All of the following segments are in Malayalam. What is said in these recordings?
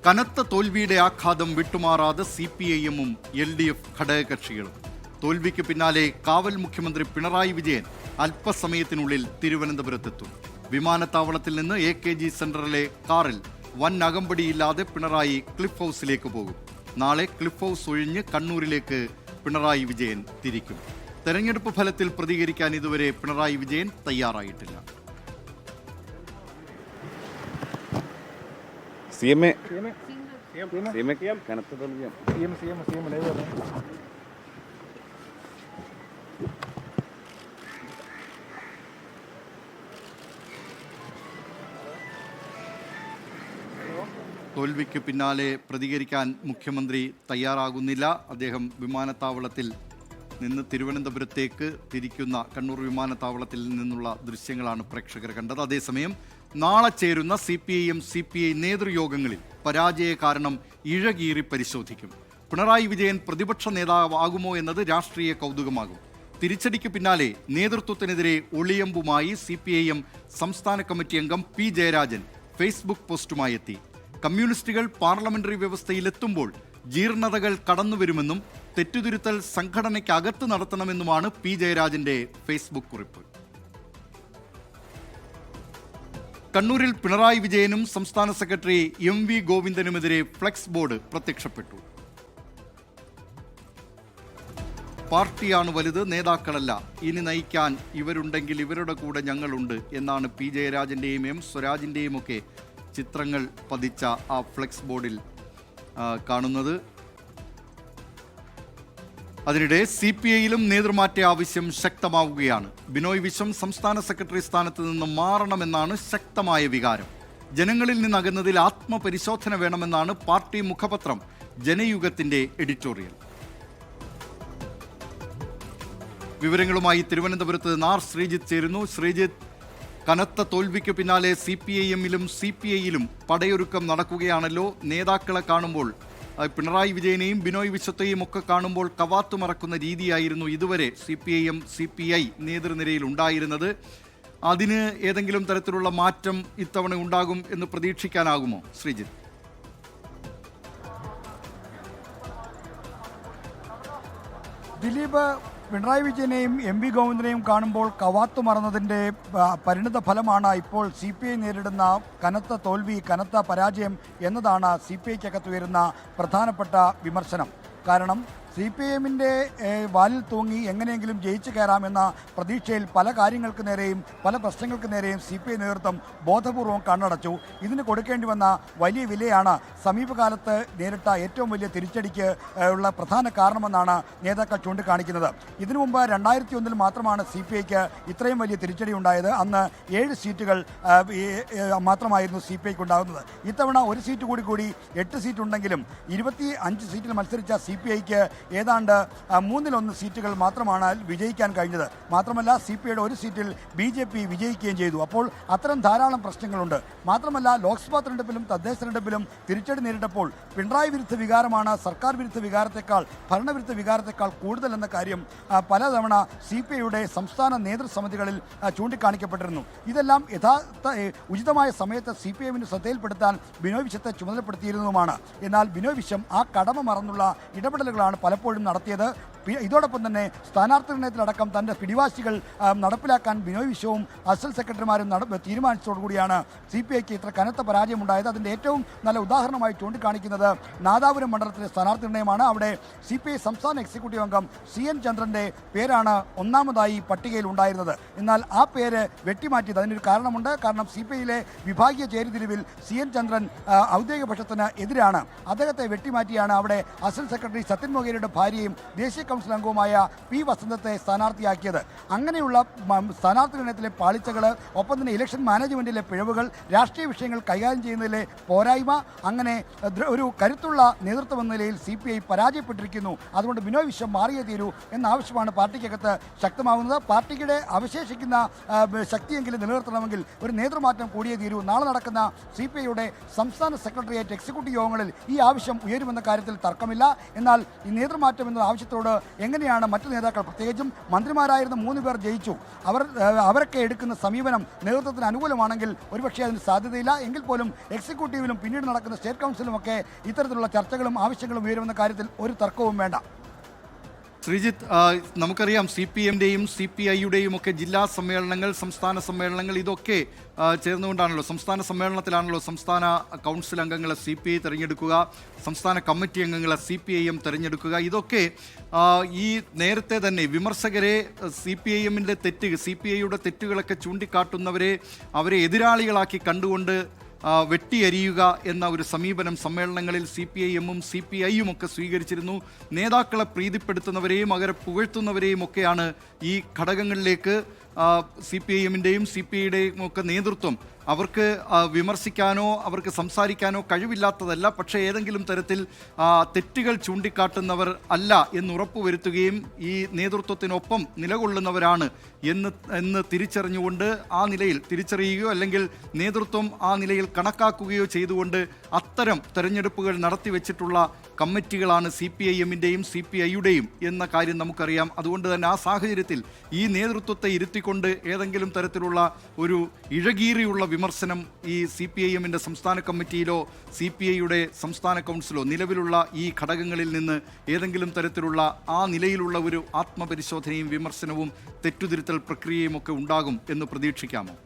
കനത്ത തോൽവിയുടെ ആഘാതം വിട്ടുമാറാതെ CPIM-ഉം LDF ഘടകകക്ഷികളും. തോൽവിക്ക് പിന്നാലെ കാവൽ മുഖ്യമന്ത്രി പിണറായി വിജയൻ അല്പസമയത്തിനുള്ളിൽ തിരുവനന്തപുരത്തെത്തും. വിമാനത്താവളത്തിൽ നിന്ന് AKG സെന്ററിലെ കാറിൽ വൻ അകമ്പടിയില്ലാതെ പിണറായി ക്ലിഫ് ഹൗസിലേക്ക് പോകും. നാളെ ക്ലിഫ് ഹൗസ് ഒഴിഞ്ഞ് കണ്ണൂരിലേക്ക് പിണറായി വിജയൻ തിരിക്കും. തെരഞ്ഞെടുപ്പ് ഫലത്തിൽ പ്രതികരിക്കാൻ ഇതുവരെ പിണറായി വിജയൻ തയ്യാറായിട്ടില്ല. തോൽവിക്ക് പിന്നാലെ പ്രതികരിക്കാൻ മുഖ്യമന്ത്രി തയ്യാറാകുന്നില്ല. അദ്ദേഹം വിമാനത്താവളത്തിൽ നിന്ന് തിരുവനന്തപുരത്തേക്ക് തിരിക്കുന്ന കണ്ണൂർ വിമാനത്താവളത്തിൽ നിന്നുള്ള ദൃശ്യങ്ങളാണ് പ്രേക്ഷകർ കണ്ടത്. അതേസമയം നാളെ ചേരുന്ന CPIM CPI നേതൃയോഗങ്ങളിൽ പരാജയ കാരണം ഇഴകീറി പരിശോധിക്കും. പിണറായി വിജയൻ പ്രതിപക്ഷ നേതാവാകുമോ എന്നത് രാഷ്ട്രീയ കൗതുകമാകും. തിരിച്ചടിക്ക് പിന്നാലെ നേതൃത്വത്തിനെതിരെ ഒളിയമ്പുമായി CPIM സംസ്ഥാന കമ്മിറ്റി അംഗം P. ജയരാജൻ ഫേസ്ബുക്ക് പോസ്റ്റുമായി എത്തി. കമ്മ്യൂണിസ്റ്റുകൾ പാർലമെന്ററി വ്യവസ്ഥയിലെത്തുമ്പോൾ ജീർണതകൾ കടന്നുവരുമെന്നും തെറ്റുതിരുത്തൽ സംഘടനയ്ക്കകത്ത് നടത്തണമെന്നുമാണ് P. ജയരാജന്റെ ഫേസ്ബുക്ക് കുറിപ്പ്. കണ്ണൂരിൽ പിണറായി വിജയനും സംസ്ഥാന സെക്രട്ടറി MV ഗോവിന്ദനുമെതിരെ ഫ്ലെക്സ് ബോർഡ് പ്രത്യക്ഷപ്പെട്ടു. പാർട്ടിയാണ് വലുത്, നേതാക്കളല്ല. ഇനി നയിക്കാൻ ഇവരുണ്ടെങ്കിൽ ഇവരുടെ കൂടെ ഞങ്ങളുണ്ട് എന്നാണ് P. ജയരാജന്റെയും M. സ്വരാജിന്റെയും ഒക്കെ ചിത്രങ്ങൾ പതിച്ച ആ ഫ്ലെക്സ് ബോർഡിൽ കാണുന്നത്. അതിനിടെ CPI-യിലും നേതൃമാറ്റ ആവശ്യം ശക്തമാവുകയാണ്. ബിനോയ് വിശ്വം സംസ്ഥാന സെക്രട്ടറി സ്ഥാനത്ത് നിന്ന് മാറണമെന്നാണ് ശക്തമായ വികാരം. ജനങ്ങളിൽ നിന്നകന്നതിൽ ആത്മപരിശോധന വേണമെന്നാണ് പാർട്ടി മുഖപത്രം ജനയുഗത്തിന്റെ എഡിറ്റോറിയൽ. വിവരങ്ങളുമായി തിരുവനന്തപുരത്ത് നാർ ശ്രീജിത്ത് ചേരുന്നു. ശ്രീജിത്ത്, കനത്ത തോൽവിക്ക് പിന്നാലെ CPIM-ലും CPI-ലും പടയൊരുക്കം നടക്കുകയാണല്ലോ. നേതാക്കളെ കാണുമ്പോൾ പിണറായി വിജയനെയും ബിനോയ് വിശ്വത്തെയും ഒക്കെ കാണുമ്പോൾ കവാത്തു മറക്കുന്ന രീതിയായിരുന്നു ഇതുവരെ CPIM CPI നേതൃനിരയിൽ ഉണ്ടായിരുന്നത്. അതിന് ഏതെങ്കിലും തരത്തിലുള്ള മാറ്റം ഇത്തവണ ഉണ്ടാകും എന്ന് പ്രതീക്ഷിക്കാനാകുമോ ശ്രീജിത്ത്? ദിലീപ്, പിണറായി വിജയനെയും MV ഗോവിന്ദനെയും കാണുമ്പോൾ കവാത്തു മറന്നതിൻ്റെ പരിണിത ഫലമാണ് ഇപ്പോൾ CPI നേരിടുന്ന കനത്ത തോൽവി, കനത്ത പരാജയം എന്നതാണ് CPIക്കകത്ത് ഉയരുന്ന പ്രധാനപ്പെട്ട വിമർശനം. കാരണം CPIM-ന്റെ വാലിൽ തൂങ്ങി എങ്ങനെയെങ്കിലും ജയിച്ചു കയറാമെന്ന പ്രതീക്ഷയിൽ പല കാര്യങ്ങൾക്ക് നേരെയും പല പ്രശ്നങ്ങൾക്ക് നേരെയും CPI നേതൃത്വം ബോധപൂർവം കണ്ണടച്ചു. ഇതിന് കൊടുക്കേണ്ടി വന്ന വലിയ വിലയാണ് സമീപകാലത്ത് നേരിട്ട ഏറ്റവും വലിയ തിരിച്ചടിക്ക് ഉള്ള പ്രധാന കാരണമെന്നാണ് നേതാക്കൾ ചൂണ്ടിക്കാണിക്കുന്നത്. ഇതിനു മുമ്പ് 2001 മാത്രമാണ് CPIക്ക് ഇത്രയും വലിയ തിരിച്ചടി ഉണ്ടായത്. അന്ന് 7 സീറ്റുകൾ മാത്രമായിരുന്നു CPIക്ക് ഉണ്ടാകുന്നത്. ഇത്തവണ ഒരു സീറ്റ് കൂടി 8 സീറ്റ് ഉണ്ടെങ്കിലും 25 സീറ്റിൽ മത്സരിച്ച CPIക്ക് ഏതാണ്ട് 1/3 സീറ്റുകൾ മാത്രമാണ് വിജയിക്കാൻ കഴിഞ്ഞത്. മാത്രമല്ല CPIയുടെ ഒരു സീറ്റിൽ BJP വിജയിക്കുകയും ചെയ്തു. അപ്പോൾ അത്തരം ധാരാളം പ്രശ്നങ്ങളുണ്ട്. മാത്രമല്ല ലോക്സഭാ തെരഞ്ഞെടുപ്പിലും തദ്ദേശ തെരഞ്ഞെടുപ്പിലും തിരിച്ചടി നേരിട്ടപ്പോൾ പിണറായി വിരുദ്ധ വികാരമാണ് സർക്കാർ വിരുദ്ധ വികാരത്തെക്കാൾ ഭരണവിരുദ്ധ വികാരത്തെക്കാൾ കൂടുതൽ എന്ന കാര്യം പലതവണ CPIയുടെ സംസ്ഥാന നേതൃസമിതികളിൽ ചൂണ്ടിക്കാണിക്കപ്പെട്ടിരുന്നു. ഇതെല്ലാം ഉചിതമായ സമയത്ത് CPIന് ശ്രദ്ധയിൽപ്പെടുത്താൻ ബിനോയ് വിശ്വത്തെ ചുമതലപ്പെടുത്തിയിരുന്നതുമാണ്. എന്നാൽ ബിനോയ് വിശ്വം ആ കടമ മറന്നുള്ള ഇടപെടലുകളാണ് പലപ്പോഴും നടത്തിയത്. ഇതോടൊപ്പം തന്നെ സ്ഥാനാർത്ഥി നിർണയത്തിലടക്കം തൻ്റെ പിടിവാശികൾ നടപ്പിലാക്കാൻ ബിനോയ് വിശ്വവും അസൽ സെക്രട്ടറിമാരും തീരുമാനിച്ചതോടുകൂടിയാണ് CPIക്ക് ഇത്ര കനത്ത പരാജയമുണ്ടായത്. അതിൻ്റെ ഏറ്റവും നല്ല ഉദാഹരണമായി ചൂണ്ടിക്കാണിക്കുന്നത് നാദാപുരം മണ്ഡലത്തിലെ സ്ഥാനാർത്ഥി നിർണയമാണ്. അവിടെ CPI സംസ്ഥാന എക്സിക്യൂട്ടീവ് അംഗം CN ചന്ദ്രൻ്റെ പേരാണ് ഒന്നാമതായി പട്ടികയിൽ ഉണ്ടായിരുന്നത്. എന്നാൽ ആ പേര് വെട്ടിമാറ്റിയത് അതിനൊരു കാരണമുണ്ട്. കാരണം CPIയിലെ വിഭാഗീയ ചേരിതിരിവിൽ CN ചന്ദ്രൻ ഔദ്യോഗിക പക്ഷത്തിന് എതിരാണ്. അദ്ദേഹത്തെ വെട്ടിമാറ്റിയാണ് അവിടെ അസൽ സെക്രട്ടറി സത്യൻ മൊകേരിയുടെ ഭാര്യയും ദേശീയ കൗൺസിൽ അംഗവുമായ P. വസന്തത്തെ സ്ഥാനാർത്ഥിയാക്കിയത്. അങ്ങനെയുള്ള സ്ഥാനാർത്ഥി നിർണയത്തിലെ പാളിച്ചകൾ, ഒപ്പം തന്നെ ഇലക്ഷൻ മാനേജ്മെൻറ്റിലെ പിഴവുകൾ, രാഷ്ട്രീയ വിഷയങ്ങൾ കൈകാര്യം ചെയ്യുന്നതിലെ പോരായ്മ, അങ്ങനെ ഒരു കരുത്തുള്ള നേതൃത്വം എന്ന നിലയിൽ CPI പരാജയപ്പെട്ടിരിക്കുന്നു. അതുകൊണ്ട് ബിനോയ് വിശ്വം മാറിയേ തീരൂ എന്ന ആവശ്യമാണ് പാർട്ടിക്കകത്ത് ശക്തമാകുന്നത്. പാർട്ടിയുടെ അവശേഷിക്കുന്ന ശക്തിയെങ്കിലും നിലനിർത്തണമെങ്കിൽ ഒരു നേതൃമാറ്റം കൂടിയേ തീരൂ. നാളെ നടക്കുന്ന CPIയുടെ സംസ്ഥാന സെക്രട്ടേറിയറ്റ് എക്സിക്യൂട്ടീവ് യോഗങ്ങളിൽ ഈ ആവശ്യം ഉയരുമെന്ന കാര്യത്തിൽ തർക്കമില്ല. എന്നാൽ ഈ നേതൃമാറ്റം എന്ന ആവശ്യത്തോട് എങ്ങനെയാണ് മറ്റു നേതാക്കൾ, പ്രത്യേകിച്ചും മന്ത്രിമാരായിരുന്ന 3 പേർ ജയിച്ചു, അവരൊക്കെ എടുക്കുന്ന സമീപനം നേതൃത്വത്തിന് അനുകൂലമാണെങ്കിൽ ഒരുപക്ഷെ അതിന് സാധ്യതയില്ല. എങ്കിൽ പോലും എക്സിക്യൂട്ടീവിലും പിന്നീട് നടക്കുന്ന സ്റ്റേറ്റ് കൗൺസിലുമൊക്കെ ഇത്തരത്തിലുള്ള ചർച്ചകളും ആവശ്യങ്ങളും ഉയരുമെന്ന കാര്യത്തിൽ ഒരു തർക്കവും വേണ്ട. ശ്രീജിത്ത്, നമുക്കറിയാം CPM-ന്റെയും CPI-യുടെയും ഒക്കെ ജില്ലാ സമ്മേളനങ്ങൾ, സംസ്ഥാന സമ്മേളനങ്ങൾ ഇതൊക്കെ ചേർന്നുകൊണ്ടാണല്ലോ, സംസ്ഥാന സമ്മേളനത്തിലാണല്ലോ സംസ്ഥാന കൗൺസിൽ അംഗങ്ങളെ CPI തിരഞ്ഞെടുക്കുക, സംസ്ഥാന കമ്മിറ്റി അംഗങ്ങളെ CPIM തിരഞ്ഞെടുക്കുക. ഇതൊക്കെ ഈ നേരത്തെ തന്നെ വിമർശകരെ CPIM-ന്റെ CPI-യുടെ തെറ്റുകളൊക്കെ ചൂണ്ടിക്കാട്ടുന്നവരെ അവരെ എതിരാളികളാക്കി കണ്ടുകൊണ്ട് വെട്ടിയരിയുക എന്ന ഒരു സമീപനം സമ്മേളനങ്ങളിൽ CPIM-ഉം CPI-യും ഒക്കെ സ്വീകരിച്ചിരുന്നു. നേതാക്കളെ പ്രീതിപ്പെടുത്തുന്നവരെയും അവരെ പുകഴ്ത്തുന്നവരെയും ഒക്കെയാണ് ഈ ഘടകങ്ങളിലേക്ക് CPIM-ന്റെയും CPI-യുടെയും ഒക്കെ നേതൃത്വം അവർക്ക് വിമർശിക്കാനോ അവർക്ക് സംസാരിക്കാനോ കഴിവില്ലാത്തതല്ല, പക്ഷേ ഏതെങ്കിലും തരത്തിൽ തെറ്റുകൾ ചൂണ്ടിക്കാട്ടുന്നവർ അല്ല എന്ന് ഉറപ്പുവരുത്തുകയും ഈ നേതൃത്വത്തിനൊപ്പം നിലകൊള്ളുന്നവരാണ് എന്ന് തിരിച്ചറിഞ്ഞുകൊണ്ട് ആ നിലയിൽ തിരിച്ചറിയുകയോ അല്ലെങ്കിൽ നേതൃത്വം ആ നിലയിൽ കണക്കാക്കുകയോ ചെയ്തുകൊണ്ട് അത്തരം തെരഞ്ഞെടുപ്പുകൾ നടത്തിവെച്ചിട്ടുള്ള കമ്മിറ്റികളാണ് CPIM-ന്റെയും CPI-യുടെയും എന്ന കാര്യം നമുക്കറിയാം. അതുകൊണ്ട് തന്നെ ആ സാഹചര്യത്തിൽ ഈ നേതൃത്വത്തെ ഇരുത്തിക്കൊണ്ട് ഏതെങ്കിലും തരത്തിലുള്ള ഒരു ഇഴകീറിയുള്ള വിമർശനം ഈ CPIM-ന്റെ സംസ്ഥാന കമ്മിറ്റിയിലോ CPI-യുടെ സംസ്ഥാന കൗൺസിലോ നിലവിലുള്ള ഈ ഘടകങ്ങളിൽ നിന്ന് ഏതെങ്കിലും തരത്തിലുള്ള ആ നിലയിലുള്ള ഒരു ആത്മപരിശോധനയും വിമർശനവും തെറ്റുതിരുത്തൽ പ്രക്രിയയും ഒക്കെ ഉണ്ടാകും എന്ന് പ്രതീക്ഷിക്കാമോ?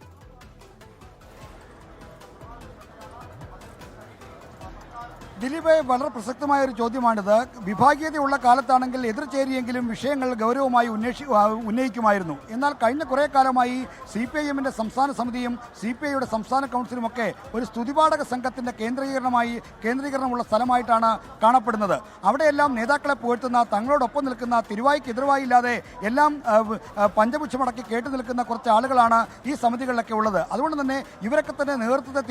ദിലീപ്, വളരെ പ്രസക്തമായ ഒരു ചോദ്യമാണിത്. വിഭാഗീയതയുള്ള കാലത്താണെങ്കിൽ എതിർചേരിയെങ്കിലും വിഷയങ്ങൾ ഗൗരവമായി ഉന്നയിക്കുമായിരുന്നു. എന്നാൽ കഴിഞ്ഞ കുറേ കാലമായി CPIM-ന്റെ സംസ്ഥാന സമിതിയും CPI-യുടെ സംസ്ഥാന കൗൺസിലുമൊക്കെ ഒരു സ്തുതിപാഠക സംഘത്തിൻ്റെ കേന്ദ്രീകരണമുള്ള സ്ഥലമായിട്ടാണ് കാണപ്പെടുന്നത്. അവിടെയെല്ലാം നേതാക്കളെ പുകഴ്ത്തുന്ന, തങ്ങളോടൊപ്പം നിൽക്കുന്ന, തിരുവായ്ക്ക് എതിർവായില്ലാതെ എല്ലാം പഞ്ചപുച്ഛമടക്കി കേട്ടു നിൽക്കുന്ന കുറച്ച് ആളുകളാണ് ഈ സമിതികളിലൊക്കെ ഉള്ളത്. അതുകൊണ്ട് തന്നെ ഇവരൊക്കെ തന്നെ നേതൃത്വത്തെ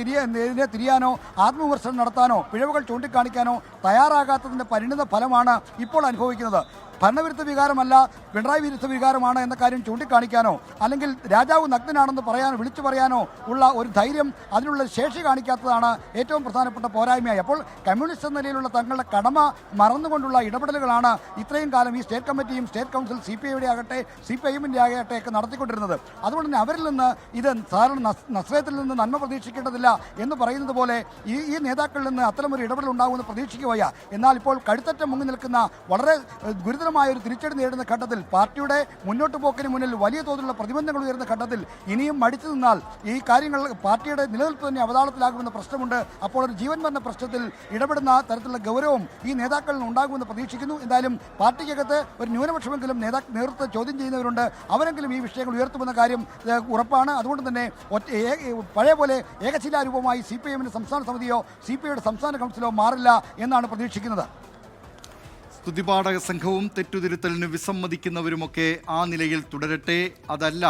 തിരിയാനോ ആത്മവിമർശനം നടത്താനോ പിഴവുകൾ ചൂണ്ടിക്കാണിക്കാനോ തയ്യാറാകാത്തതിൻ്റെ പരിണിത ഫലമാണ് ഇപ്പോൾ അനുഭവിക്കുന്നത്. ഭരണവിരുദ്ധ വികാരമല്ല, പിണറായി വിരുദ്ധ വികാരമാണ് എന്ന കാര്യം ചൂണ്ടിക്കാണിക്കാനോ അല്ലെങ്കിൽ രാജാവ് നഗ്നനാണെന്ന് വിളിച്ചു പറയാനോ ഉള്ള ഒരു ധൈര്യം, അതിനുള്ള ശേഷി കാണിക്കാത്തതാണ് ഏറ്റവും പ്രധാനപ്പെട്ട പോരായ്മയായി. അപ്പോൾ കമ്മ്യൂണിസ്റ്റ് എന്ന നിലയിലുള്ള തങ്ങളുടെ കടമ മറന്നുകൊണ്ടുള്ള ഇടപെടലുകളാണ് ഇത്രയും കാലം ഈ സ്റ്റേറ്റ് കമ്മിറ്റിയും സ്റ്റേറ്റ് കൗൺസിൽ CPI-യുടെ ആകട്ടെ CPIM-ന്റെ ആകട്ടെ ഒക്കെ നടത്തിക്കൊണ്ടിരുന്നത്. അതുകൊണ്ട് തന്നെ അവരിൽ നിന്ന് ഇത് സാധാരണ നസ്രയത്തിൽ നിന്ന് നന്മ പ്രതീക്ഷിക്കേണ്ടതില്ല എന്ന് പറയുന്നത് പോലെ ഈ നേതാക്കളിൽ നിന്ന് അത്തരമൊരു ഇടപെടൽ ഉണ്ടാകുമെന്ന് പ്രതീക്ഷിക്കുകയാണ്. എന്നാൽ ഇപ്പോൾ കഴുത്തറ്റം മുങ്ങി നിൽക്കുന്ന വളരെ ഗുരുതരമായ ഒരു തിരിച്ചടി നേടുന്ന ഘട്ടത്തിൽ, പാർട്ടിയുടെ മുന്നോട്ട് പോക്കിന് മുന്നിൽ വലിയ തോതിലുള്ള പ്രതിബന്ധങ്ങൾ ഉയർന്ന ഘട്ടത്തിൽ ഇനിയും മടിച്ചു നിന്നാൽ ഈ കാര്യങ്ങൾ പാർട്ടിയുടെ നിലനിൽപ്പ് തന്നെ അവതാളത്തിലാകുമെന്ന പ്രശ്നമുണ്ട്. അപ്പോൾ ഒരു ജീവൻ മരണ പ്രശ്നത്തിൽ ഇടപെടുന്ന തരത്തിലുള്ള ഗൗരവം ഈ നേതാക്കളിൽ നിന്ന് ഉണ്ടാകുമെന്ന് പ്രതീക്ഷിക്കുന്നു. എന്തായാലും പാർട്ടിക്കകത്ത് ഒരു ന്യൂനപക്ഷമെങ്കിലും നേതൃത്വത്തെ ചോദ്യം ചെയ്യുന്നവരുണ്ട്. അവരെങ്കിലും ഈ വിഷയങ്ങൾ ഉയർത്തുമെന്ന കാര്യം ഉറപ്പാണ്. അതുകൊണ്ട് തന്നെ പഴയ പോലെ ഏകശിലാരൂപമായി CPIM-ന്റെ സംസ്ഥാന സമിതിയോ CPI-യുടെ സംസ്ഥാന കൗൺസിലോ മാറില്ല എന്നാണ് പ്രതീക്ഷിക്കുന്നത്. സ്തുതിപാഠക സംഘവും തെറ്റുതിരുത്തലിന് വിസമ്മതിക്കുന്നവരുമൊക്കെ ആ നിലയിൽ തുടരട്ടെ. അതല്ല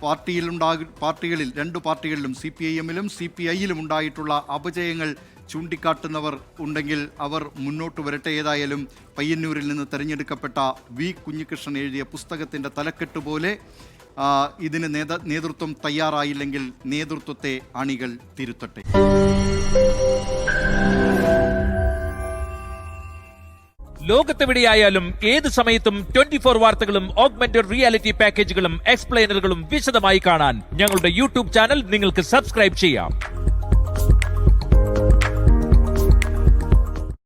പാർട്ടികളിൽ 2 പാർട്ടികളിലും CPIM-ലും CPI-ലും ഉണ്ടായിട്ടുള്ള അപജയങ്ങൾ ചൂണ്ടിക്കാട്ടുന്നവർ ഉണ്ടെങ്കിൽ അവർ മുന്നോട്ട് വരട്ടെ. ഏതായാലും പയ്യന്നൂരിൽ നിന്ന് തെരഞ്ഞെടുക്കപ്പെട്ട V. കുഞ്ഞികൃഷ്ണൻ എഴുതിയ പുസ്തകത്തിൻ്റെ തലക്കെട്ട് പോലെ ഇതിന് നേതൃത്വം തയ്യാറായില്ലെങ്കിൽ നേതൃത്വത്തെ അണികൾ തിരുത്തട്ടെ. ലോകത്തെവിടെയായാലും ഏത് സമയത്തും 24 വാർത്തകളും ഓഗ്മെന്റഡ് റിയാലിറ്റി പാക്കേജുകളും എക്സ്പ്ലെയിനറുകളും വിശദമായി കാണാൻ ഞങ്ങളുടെ YouTube ചാനൽ നിങ്ങൾക്ക് സബ്സ്ക്രൈബ് ചെയ്യാം.